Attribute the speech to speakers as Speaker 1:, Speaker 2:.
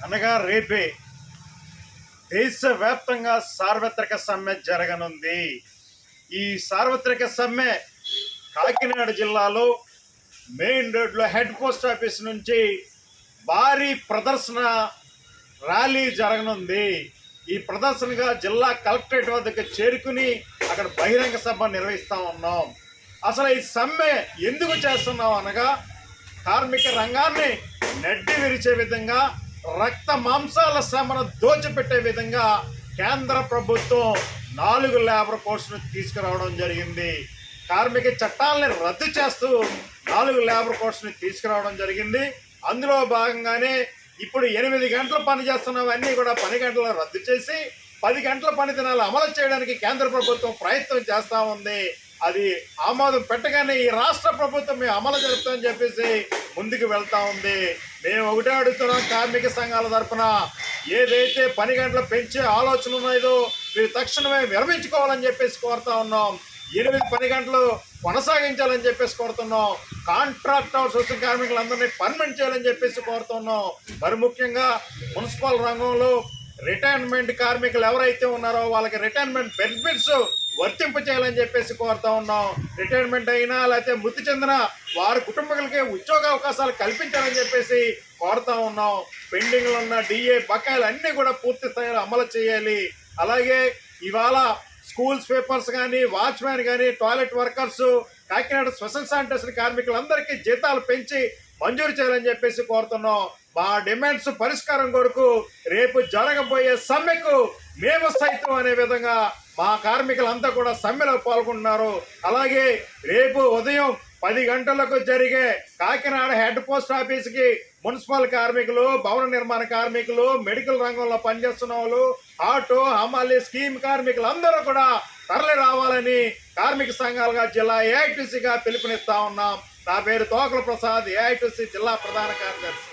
Speaker 1: అనగా రేపే దేశవ్యాప్తంగా సార్వత్రిక సమ్మె జరగనుంది. ఈ సార్వత్రిక సమ్మె కాకినాడ జిల్లాలో మెయిన్ రోడ్లో హెడ్ పోస్ట్ ఆఫీస్ నుంచి భారీ ప్రదర్శన ర్యాలీ జరగనుంది. ఈ ప్రదర్శనగా జిల్లా కలెక్టరేట్ వద్దకు చేరుకుని అక్కడ బహిరంగ సభ నిర్వహిస్తూ ఉన్నాం. అసలు ఈ సమ్మె ఎందుకు చేస్తున్నాం అనగా కార్మిక రంగాన్ని నెడ్డి విరిచే విధంగా, రక్త మాంసాల శ్రమను దోచిపెట్టే విధంగా కేంద్ర ప్రభుత్వం 4 లేబర్ కోడ్స్ను తీసుకురావడం జరిగింది. కార్మిక చట్టాలని రద్దు చేస్తూ 4 లేబర్ కోడ్స్ని తీసుకురావడం జరిగింది. అందులో భాగంగానే ఇప్పుడు 8 గంటలు పనిచేస్తున్నవన్నీ కూడా 10 గంటలు రద్దు చేసి 10 గంటల పని దినాలు అమలు చేయడానికి కేంద్ర ప్రభుత్వం ప్రయత్నం చేస్తూ ఉంది. అది ఆమోదం పెట్టగానే ఈ రాష్ట్ర ప్రభుత్వం మేము అమలు జరుపుతామని చెప్పేసి ముందుకు వెళ్తా ఉంది. మేము ఒకటే అడుగుతున్నాం, కార్మిక సంఘాల తరఫున ఏదైతే 10 గంటలు పెంచే ఆలోచన ఉన్నాయో మీరు తక్షణమే విరమించుకోవాలని చెప్పేసి కోరుతా ఉన్నాం. 8-10 గంటలు కొనసాగించాలని చెప్పేసి కోరుతున్నాం. కాంట్రాక్ట్ అవుట్సోర్సింగ్ కార్మికులందరినీ పర్మనెంట్ చేయాలని చెప్పేసి కోరుతున్నాం. మరి ముఖ్యంగా మున్సిపల్ రంగంలో రిటైర్మెంట్ కార్మికులు ఎవరైతే ఉన్నారో వాళ్ళకి రిటైర్మెంట్ బెనిఫిట్స్ వర్తింప చేయాలని చెప్పేసి కోరుతా ఉన్నాం. రిటైర్మెంట్ అయినా లేకపోతే మృతి చెందిన వారి కుటుంబీకులకి ఉద్యోగ అవకాశాలు కల్పించాలని చెప్పేసి కోరుతా ఉన్నాం. పెండింగ్లో ఉన్న డిఏ బకాయిలు అన్నీ కూడా పూర్తి స్థాయిలో అమలు చేయాలి. అలాగే ఇవాళ స్కూల్ స్వీపర్స్ కానీ, వాచ్మెన్ కానీ, toilet workers, Kakinada special sanitation కార్మికులందరికీ జీతాలు పెంచి మంజూరు చేయాలని చెప్పేసి కోరుతున్నాం. మా డిమాండ్స్ పరిష్కారం కొరకు రేపు జరగబోయే సమ్మెకు మేము సైతం అనే విధంగా మా కార్మికులంతా కూడా సమ్మెలో పాల్గొంటున్నారు. అలాగే రేపు ఉదయం 10 గంటలకు జరిగే కాకినాడ హెడ్ పోస్ట్ ఆఫీస్కి మున్సిపల్ కార్మికులు, భవన నిర్మాణ కార్మికులు, మెడికల్ రంగంలో పనిచేస్తున్న వాళ్ళు, ఆటో, హమాలి, స్కీమ్ కార్మికులు అందరూ కూడా తరలి రావాలని కార్మిక సంఘాలుగా జిల్లా ఏఐటీసీగా పిలుపునిస్తా ఉన్నాం. నా పేరు తోకల ప్రసాద్, ఏఐటీసీ జిల్లా ప్రధాన కార్యదర్శి.